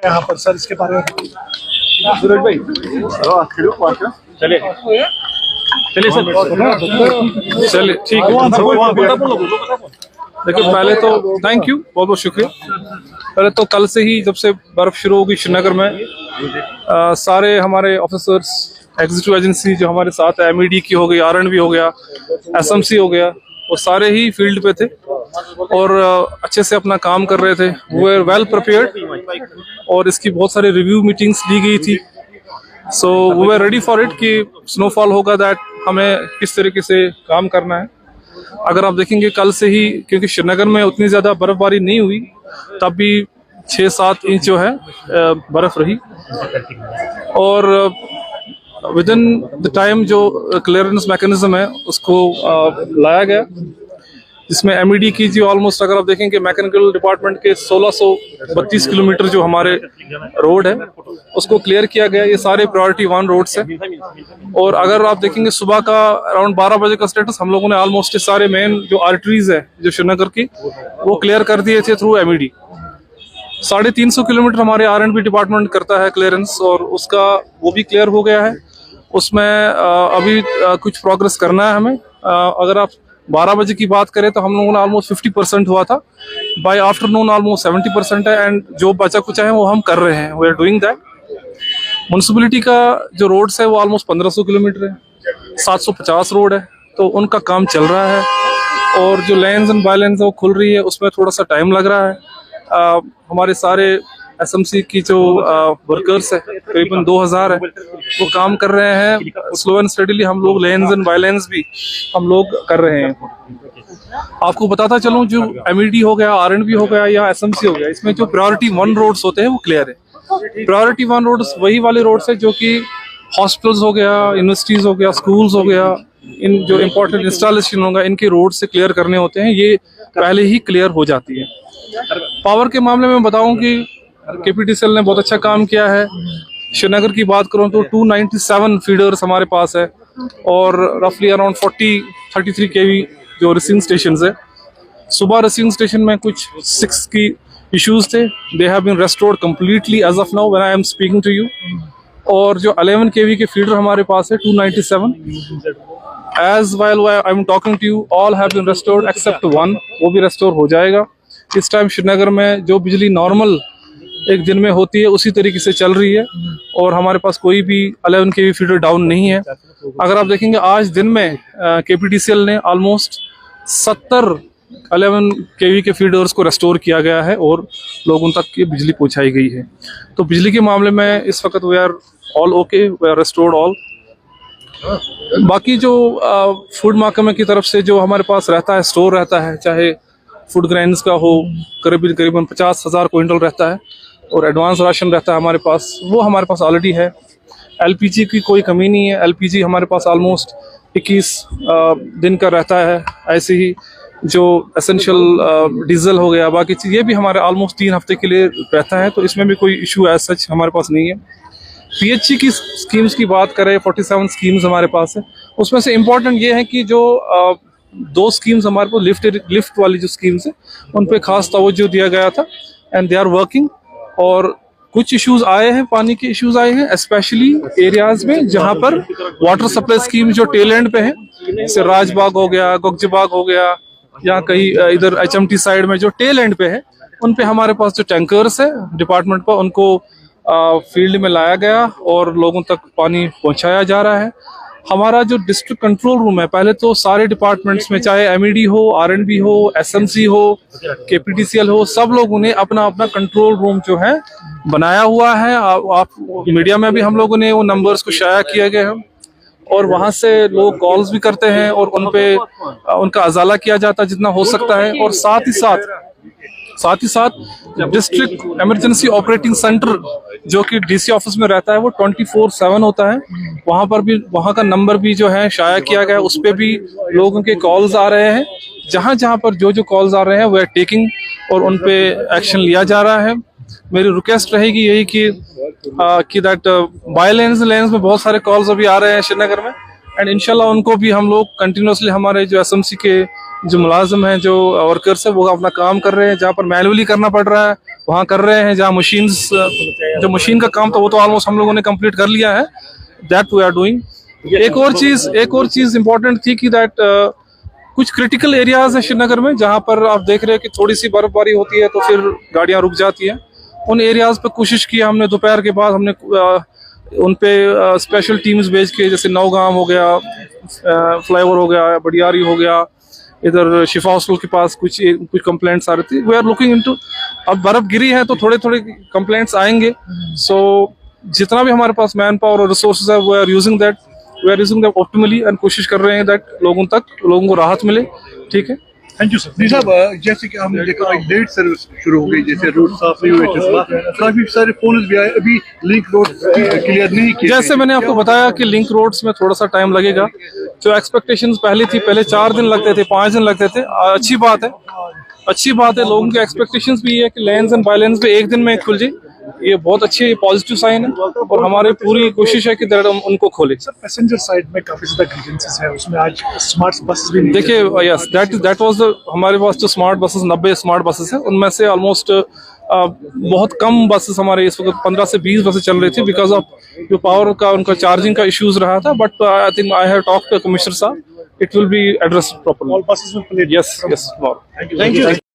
यहाँ पर सर इसके बारे में सूरज भाई चलिए चलिए सर चलिए ठीक है। देखिए पहले तो थैंक यू, बहुत बहुत शुक्रिया। पहले तो कल से ही जब से बर्फ शुरू होगी श्रीनगर में सारे हमारे ऑफिसर्स एग्जीक्यूटिव एजेंसी जो हमारे साथ है, MED की हो गई, RNB हो गया, SMC हो गया, वो सारे ही फील्ड पे थे और अच्छे से अपना काम कर रहे थे। वो वेल प्रिपेयर्ड और इसकी बहुत सारी रिव्यू मीटिंग्स ली गई थी। सो वो वे रेडी फॉर इट कि स्नोफॉल होगा दैट हमें किस तरीके से काम करना है। अगर आप देखेंगे कल से ही, क्योंकि श्रीनगर में उतनी ज़्यादा बर्फबारी नहीं हुई, तब भी 6-7 इंच जो है बर्फ रही और विद इन द टाइम जो क्लियरेंस मैकेनिज्म है उसको लाया गया, जिसमें MED की जो ऑलमोस्ट अगर आप देखेंगे मैकेनिकल डिपार्टमेंट के 1632 किलोमीटर जो हमारे रोड है उसको क्लियर किया गया। ये सारे प्रायोरिटी 1 रोड्स है और अगर आप देखेंगे सुबह का अराउंड 12 बजे का स्टेटस हम लोगों ने ऑलमोस्ट सारे मेन जो आर्टरीज है जो श्रीनगर की वो क्लियर कर दिए थे थ्रू MED। 350 किलोमीटर हमारे RNB डिपार्टमेंट करता है क्लियरेंस और उसका वो भी क्लियर हो गया है। उसमें अभी कुछ प्रोग्रेस करना है हमें। अगर आप 12 बजे की बात करें तो हम लोगों ने ऑलमोस्ट 50% हुआ था, बाय आफ्टरनून ऑलमोस्ट 70% है एंड जो बचा कुचा है वो हम कर रहे हैं, we are doing that. Municipality का जो रोड्स है वो ऑलमोस्ट 1500 किलोमीटर है, 750 रोड है, तो उनका काम चल रहा है और जो लेन्स एंड बाय लेन्स है वो खुल रही है, उसमें थोड़ा सा टाइम लग रहा है। हमारे सारे SMC की जो वर्कर्स है करीबन 2000 है वो काम कर रहे हैं स्लो एंड स्टडीली। हम लोग लेन्स एंड बाय लेन्स भी हम लोग कर रहे हैं। आपको बताता चलूं जो MED हो गया, RNB हो गया या SMC हो गया, इसमें जो प्रायोरिटी 1 रोड्स होते हैं वो क्लियर है। प्रायोरिटी 1 रोड्स वही वाले रोड्स है जो कि हॉस्पिटल्स हो गया, यूनिवर्सिटीज हो गया, स्कूल्स हो गया, इन जो इम्पोर्टेंट इंस्टॉलेशन होगा इनके रोड से क्लियर करने होते हैं, ये पहले ही क्लियर हो जाती है। पावर के मामले में बताऊं कि KPTCL ने बहुत अच्छा काम किया है। श्रीनगर की बात करूं तो 297 फीडर्स हमारे पास है और रफली अराउंड 33 kV जो रिसीविंग स्टेशन है। सुबह रिसीविंग स्टेशन में कुछ 6 की इश्यूज थे, they have been restored completely as of now when I am speaking to you. और जो 11 kV के फीडर हमारे पास है 297, as well I am talking to you all have been restored except 1, वो भी रेस्टोर हो जाएगा। इस टाइम श्रीनगर में जो बिजली नॉर्मल एक दिन में होती है उसी तरीके से चल रही है और हमारे पास कोई भी 11 kV फीडर डाउन नहीं है। अगर आप देखेंगे आज दिन में KPTCL ने ऑलमोस्ट 70 11 kV के फीडर्स को रेस्टोर किया गया है और लोगों तक की बिजली पहुंचाई गई है। तो बिजली के मामले में इस वक्त we are all okay, we are restored all. बाकी जो फूड महकमे की तरफ से जो हमारे पास रहता है, स्टोर रहता है, चाहे फूड ग्रेन्स का हो, करीबन 50,000 क्विंटल रहता है और एडवांस राशन रहता है हमारे पास, वो हमारे पास ऑलरेडी है। LPG की कोई कमी नहीं है, LPG हमारे पास ऑलमोस्ट 21 दिन का रहता है। ऐसे ही जो एसेंशियल डीजल हो गया, बाकी चीज़ ये भी हमारे ऑलमोस्ट 3 हफ्ते के लिए रहता है, तो इसमें भी कोई इशू एज सच हमारे पास नहीं है। PHC की स्कीम्स की बात करें, 47 स्कीम्स हमारे पास है। उसमें से इम्पोर्टेंट ये है कि जो 2 स्कीम्स हमारे पास लिफ्ट वाली जो स्कीम्स है उन पे खास तवज्जो दिया गया था एंड दे आर वर्किंग। और कुछ इश्यूज आए हैं, पानी के इश्यूज आए हैं स्पेशली एरियाज में जहां पर वाटर सप्लाई स्कीम जो टेल एंड पे है, जैसे राजबाग हो गया, गोगजबाग हो गया, या कहीं इधर HMT साइड में जो टेल एंड पे है, उन पे हमारे पास जो टैंकर्स है डिपार्टमेंट पर उनको फील्ड में लाया गया और लोगों तक पानी पहुंचाया जा रहा है। हमारा जो डिस्ट्रिक्ट कंट्रोल रूम है, पहले तो सारे डिपार्टमेंट्स में चाहे MED हो, RNB हो, SMC हो, KPTCL हो, सब लोगों ने अपना अपना कंट्रोल रूम जो है बनाया हुआ है। आप मीडिया में भी हम लोगों ने वो नंबर्स को शाया किया गया है और वहां से लोग कॉल्स भी करते हैं और उन पे उनका अजाला किया जाता है जितना हो सकता है। और साथ ही साथ डिस्ट्रिक्ट इमरजेंसी ऑपरेटिंग सेंटर जो कि DC ऑफिस में रहता है वो 24/7 होता है। वहां पर भी वहां का नंबर भी जो है शाया किया गया है, उस पे भी लोगों के कॉल्स आ रहे हैं। जहां पर जो कॉल्स आ रहे हैं वो आर टेकिंग और उन पे एक्शन लिया जा रहा है। मेरी रिक्वेस्ट रहेगी यही कि दैट बाय लेन्स में बहुत सारे कॉल्स अभी आ रहे हैं श्रीनगर में एंड इंशाल्लाह उनको भी हम लोग कंटिन्यूसली हमारे जो SMC के जो मुलाजिम हैं, जो वर्कर्स हैं, वो अपना काम कर रहे हैं। जहाँ पर मैनुअली करना पड़ रहा है वहाँ कर रहे हैं। जहाँ मशीन्स, जो मशीन का काम था वो तो ऑलमोस्ट हम लोगों ने कंप्लीट कर लिया है, दैट वी आर डूइंग। एक और चीज इंपॉर्टेंट थी कि दैट कुछ क्रिटिकल एरियाज है श्रीनगर में जहाँ पर आप देख रहे हैं कि थोड़ी सी बर्फबारी होती है तो फिर गाड़ियाँ रुक जाती हैं। उन एरियाज पे कोशिश की हमने, दोपहर के बाद हमने उन पे स्पेशल टीम्स भेज के, जैसे नौगाम हो गया, फ्लाईओवर हो गया, बडियारी हो गया, इधर शिफा हॉस्पिटल के पास कुछ कंप्लेंट्स आ रही थी। वी आर लुकिंग इनटू, अब बर्फ गिरी है तो थोड़े थोड़े कंप्लेंट्स आएंगे। सो जितना भी हमारे पास मैन पावर और रिसोर्सेज है we are using that optimally and कोशिश कर रहे हैं दैट लोगों को राहत मिले। ठीक है, थैंक यू सर। जी साहब, जैसे कि हमने देखा एक लेट सर्विस शुरू हो गई, जैसे रोड साफ नहीं हुए, काफी सारे फोन भी आए, अभी लिंक रोड क्लियर नहीं किए। जैसे मैंने आपको बताया कि लिंक रोड्स में थोड़ा सा टाइम लगेगा। जो एक्सपेक्टेशंस पहले थी, पहले 4 दिन लगते थे, 5 दिन लगते थे। अच्छी बात है, लोगों की एक्सपेक्टेशंस भी है कि लेन्स एंड बाइलेन्स पे एक दिन में खुल जाए। ये बहुत अच्छी पॉजिटिव साइन है और हमारी पूरी कोशिश है कि हम उनको खोले। सर, पैसेंजर साइड में काफी ज्यादा ग्रीवेंसेस है, उसमें आज स्मार्ट बसेस भी नहीं। देखिए, यस, दैट वाज हमारे पास जो स्मार्ट बसेस 90 स्मार्ट बसेस हैं, उनमें से ऑलमोस्ट बहुत कम बसेस हमारे इस वक्त 15 से 20 बसेस चल रही थी बिकॉज ऑफ जो पावर का उनका चार्जिंग का इश्यूज रहा था। But I think I have talked to commissioner साहब, it will be addressed properly. All buses में यस, थैंक यू।